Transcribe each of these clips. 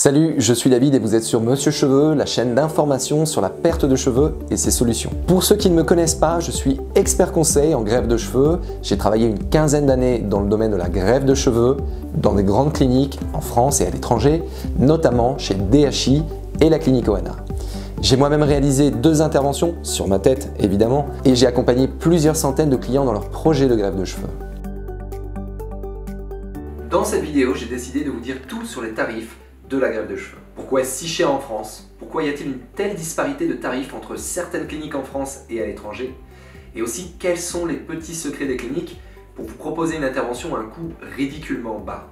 Salut, je suis David et vous êtes sur Monsieur Cheveux, la chaîne d'information sur la perte de cheveux et ses solutions. Pour ceux qui ne me connaissent pas, je suis expert conseil en greffe de cheveux. J'ai travaillé une quinzaine d'années dans le domaine de la greffe de cheveux, dans des grandes cliniques en France et à l'étranger, notamment chez DHI et la clinique ONA. J'ai moi-même réalisé 2 interventions, sur ma tête évidemment, et j'ai accompagné plusieurs centaines de clients dans leurs projets de greffe de cheveux. Dans cette vidéo, j'ai décidé de vous dire tout sur les tarifs de la greffe de cheveux. Pourquoi est-ce si cher en France? Pourquoi y a-t-il une telle disparité de tarifs entre certaines cliniques en France et à l'étranger? Et aussi, quels sont les petits secrets des cliniques pour vous proposer une intervention à un coût ridiculement bas?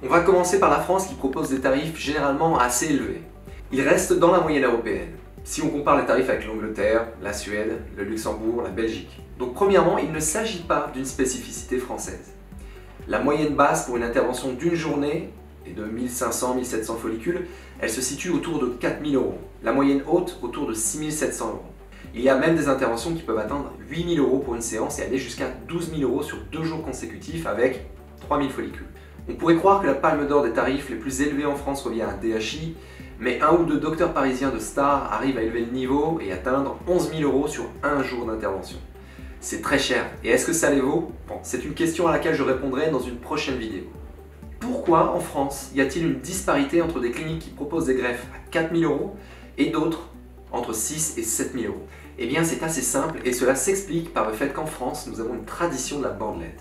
On va commencer par la France qui propose des tarifs généralement assez élevés. Ils restent dans la moyenne européenne, si on compare les tarifs avec l'Angleterre, la Suède, le Luxembourg, la Belgique. Donc premièrement, il ne s'agit pas d'une spécificité française. La moyenne basse pour une intervention d'une journée et de 1500-1700 follicules, elle se situe autour de 4000 €. La moyenne haute autour de 6700 €. Il y a même des interventions qui peuvent atteindre 8000 € pour une séance et aller jusqu'à 12 000 € sur 2 jours consécutifs avec 3000 follicules. On pourrait croire que la palme d'or des tarifs les plus élevés en France revient à DHI, mais un ou deux docteurs parisiens de stars arrivent à élever le niveau et atteindre 11 000 € sur un jour d'intervention. C'est très cher, et est-ce que ça les vaut? Bon, c'est une question à laquelle je répondrai dans une prochaine vidéo. Pourquoi en France y a-t-il une disparité entre des cliniques qui proposent des greffes à 4000 € et d'autres entre 6 et 7000 €? Eh bien c'est assez simple et cela s'explique par le fait qu'en France nous avons une tradition de la bandelette.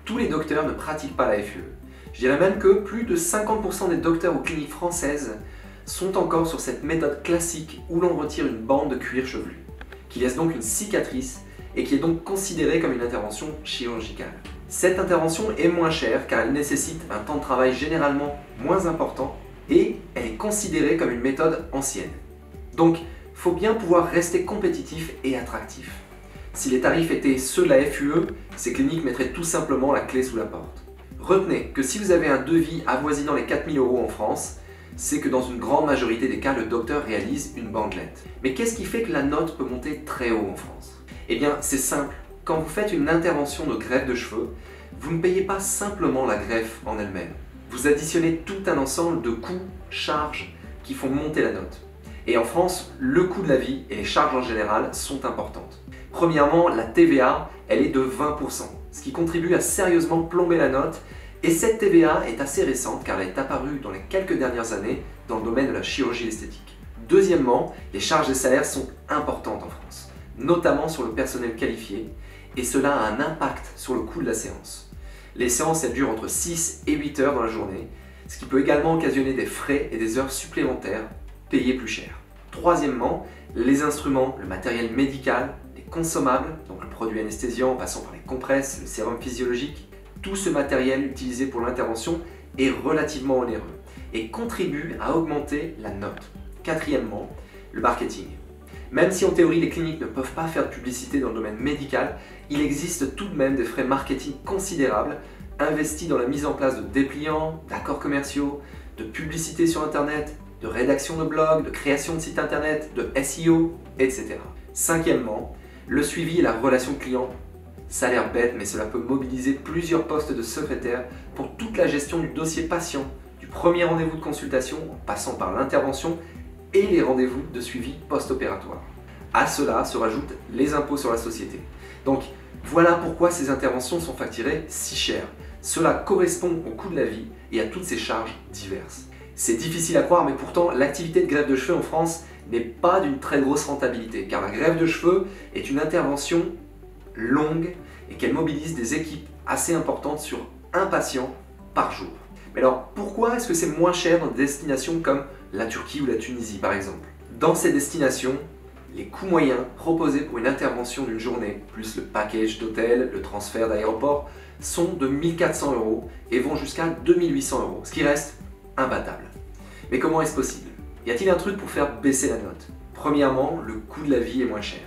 Tous les docteurs ne pratiquent pas la FUE. Je dirais même que plus de 50% des docteurs aux cliniques françaises sont encore sur cette méthode classique où l'on retire une bande de cuir chevelu, qui laisse donc une cicatrice et qui est donc considérée comme une intervention chirurgicale. Cette intervention est moins chère car elle nécessite un temps de travail généralement moins important et elle est considérée comme une méthode ancienne. Donc, il faut bien pouvoir rester compétitif et attractif. Si les tarifs étaient ceux de la FUE, ces cliniques mettraient tout simplement la clé sous la porte. Retenez que si vous avez un devis avoisinant les 4000 € en France, c'est que dans une grande majorité des cas, le docteur réalise une bandelette. Mais qu'est-ce qui fait que la note peut monter très haut en France? Eh bien, c'est simple. Quand vous faites une intervention de greffe de cheveux, vous ne payez pas simplement la greffe en elle-même. Vous additionnez tout un ensemble de coûts, charges qui font monter la note. Et en France, le coût de la vie et les charges en général sont importantes. Premièrement, la TVA, elle est de 20%, ce qui contribue à sérieusement plomber la note. Et cette TVA est assez récente car elle est apparue dans les quelques dernières années dans le domaine de la chirurgie esthétique. Deuxièmement, les charges des salaires sont importantes en France, notamment sur le personnel qualifié, et cela a un impact sur le coût de la séance. Les séances elles durent entre 6 et 8 heures dans la journée, ce qui peut également occasionner des frais et des heures supplémentaires payées plus cher. Troisièmement, les instruments, le matériel médical, les consommables, donc le produit anesthésiant en passant par les compresses, le sérum physiologique, tout ce matériel utilisé pour l'intervention est relativement onéreux et contribue à augmenter la note. Quatrièmement, le marketing. Même si en théorie les cliniques ne peuvent pas faire de publicité dans le domaine médical, il existe tout de même des frais marketing considérables investis dans la mise en place de dépliants, d'accords commerciaux, de publicité sur internet, de rédaction de blogs, de création de sites internet, de SEO, etc. Cinquièmement, le suivi et la relation client. Ça a l'air bête, mais cela peut mobiliser plusieurs postes de secrétaire pour toute la gestion du dossier patient, du premier rendez-vous de consultation en passant par l'intervention et les rendez-vous de suivi post-opératoire. À cela se rajoutent les impôts sur la société. Donc voilà pourquoi ces interventions sont facturées si cher. Cela correspond au coût de la vie et à toutes ces charges diverses. C'est difficile à croire, mais pourtant l'activité de greffe de cheveux en France n'est pas d'une très grosse rentabilité, car la greffe de cheveux est une intervention longue et qu'elle mobilise des équipes assez importantes sur un patient par jour. Mais alors pourquoi est-ce que c'est moins cher dans des destinations comme la Turquie ou la Tunisie par exemple? Dans ces destinations, les coûts moyens proposés pour une intervention d'une journée, plus le package d'hôtel, le transfert d'aéroport, sont de 1400 € et vont jusqu'à 2800 €, ce qui reste imbattable. Mais comment est-ce possible? Y a-t-il un truc pour faire baisser la note? Premièrement, le coût de la vie est moins cher.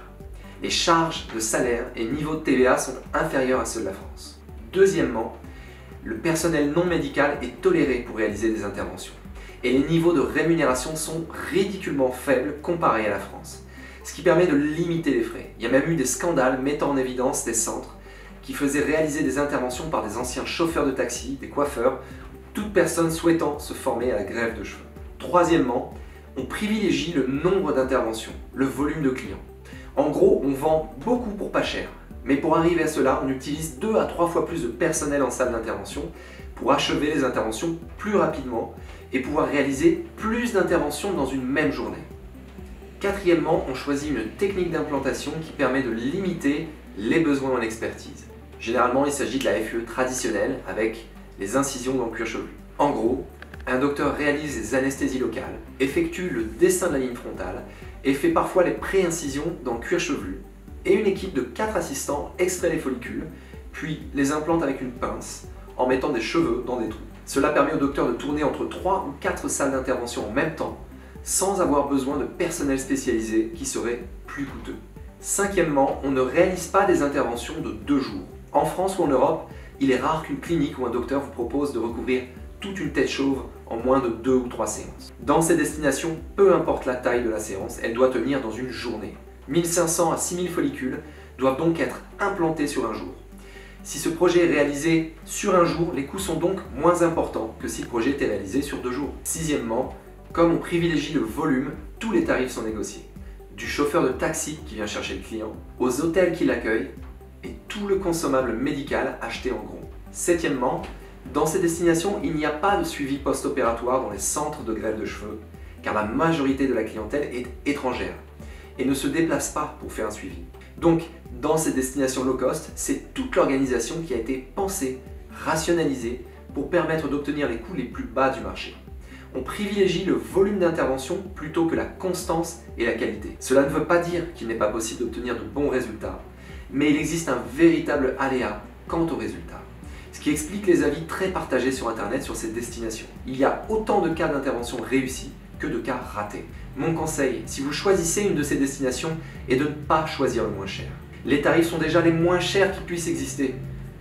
Les charges de salaire et niveau de TVA sont inférieurs à ceux de la France. Deuxièmement, le personnel non médical est toléré pour réaliser des interventions. Et les niveaux de rémunération sont ridiculement faibles comparés à la France, ce qui permet de limiter les frais. Il y a même eu des scandales mettant en évidence des centres qui faisaient réaliser des interventions par des anciens chauffeurs de taxi, des coiffeurs, toute personne souhaitant se former à la greffe de cheveux. Troisièmement, on privilégie le nombre d'interventions, le volume de clients. En gros, on vend beaucoup pour pas cher. Mais pour arriver à cela, on utilise 2 à 3 fois plus de personnel en salle d'intervention pour achever les interventions plus rapidement et pouvoir réaliser plus d'interventions dans une même journée. Quatrièmement, on choisit une technique d'implantation qui permet de limiter les besoins en expertise. Généralement, il s'agit de la FUE traditionnelle avec les incisions dans le cuir chevelu. En gros, un docteur réalise les anesthésies locales, effectue le dessin de la ligne frontale et fait parfois les pré-incisions dans le cuir chevelu. Et une équipe de 4 assistants extrait les follicules, puis les implante avec une pince en mettant des cheveux dans des trous. Cela permet au docteur de tourner entre 3 ou 4 salles d'intervention en même temps, sans avoir besoin de personnel spécialisé qui serait plus coûteux. Cinquièmement, on ne réalise pas des interventions de 2 jours. En France ou en Europe, il est rare qu'une clinique ou un docteur vous propose de recouvrir toute une tête chauve en moins de 2 ou 3 séances. Dans ces destinations, peu importe la taille de la séance, elle doit tenir dans une journée. 1500 à 6000 follicules doivent donc être implantés sur un jour. Si ce projet est réalisé sur un jour, les coûts sont donc moins importants que si le projet était réalisé sur 2 jours. Sixièmement, comme on privilégie le volume, tous les tarifs sont négociés. Du chauffeur de taxi qui vient chercher le client, aux hôtels qui l'accueillent et tout le consommable médical acheté en gros. Septièmement, dans ces destinations, il n'y a pas de suivi post-opératoire dans les centres de greffe de cheveux, car la majorité de la clientèle est étrangère et ne se déplace pas pour faire un suivi. Donc, dans ces destinations low cost, c'est toute l'organisation qui a été pensée, rationalisée, pour permettre d'obtenir les coûts les plus bas du marché. On privilégie le volume d'intervention plutôt que la constance et la qualité. Cela ne veut pas dire qu'il n'est pas possible d'obtenir de bons résultats, mais il existe un véritable aléa quant aux résultats. Ce qui explique les avis très partagés sur Internet sur ces destinations. Il y a autant de cas d'intervention réussis que de cas ratés. Mon conseil, si vous choisissez une de ces destinations, est de ne pas choisir le moins cher. Les tarifs sont déjà les moins chers qui puissent exister.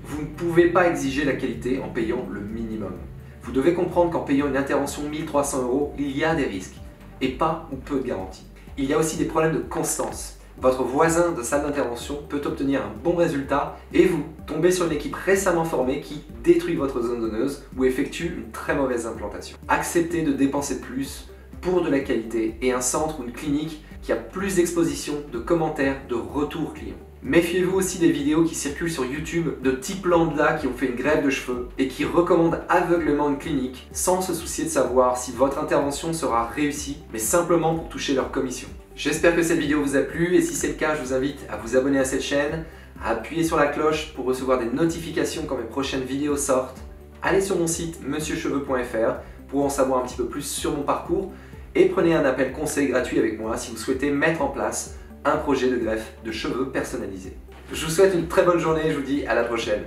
Vous ne pouvez pas exiger la qualité en payant le minimum. Vous devez comprendre qu'en payant une intervention 1300 €, il y a des risques, et pas ou peu de garanties. Il y a aussi des problèmes de constance. Votre voisin de salle d'intervention peut obtenir un bon résultat et vous tombez sur une équipe récemment formée qui détruit votre zone donneuse ou effectue une très mauvaise implantation. Acceptez de dépenser plus pour de la qualité et un centre ou une clinique qui a plus d'exposition, de commentaires, de retours clients. Méfiez-vous aussi des vidéos qui circulent sur YouTube de type lambda qui ont fait une greffe de cheveux et qui recommandent aveuglément une clinique sans se soucier de savoir si votre intervention sera réussie, mais simplement pour toucher leur commission. J'espère que cette vidéo vous a plu et si c'est le cas, je vous invite à vous abonner à cette chaîne, à appuyer sur la cloche pour recevoir des notifications quand mes prochaines vidéos sortent. Allez sur mon site monsieurcheveux.fr pour en savoir un petit peu plus sur mon parcours et prenez un appel conseil gratuit avec moi si vous souhaitez mettre en place un projet de greffe de cheveux personnalisé. Je vous souhaite une très bonne journée et je vous dis à la prochaine.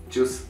Tchuss!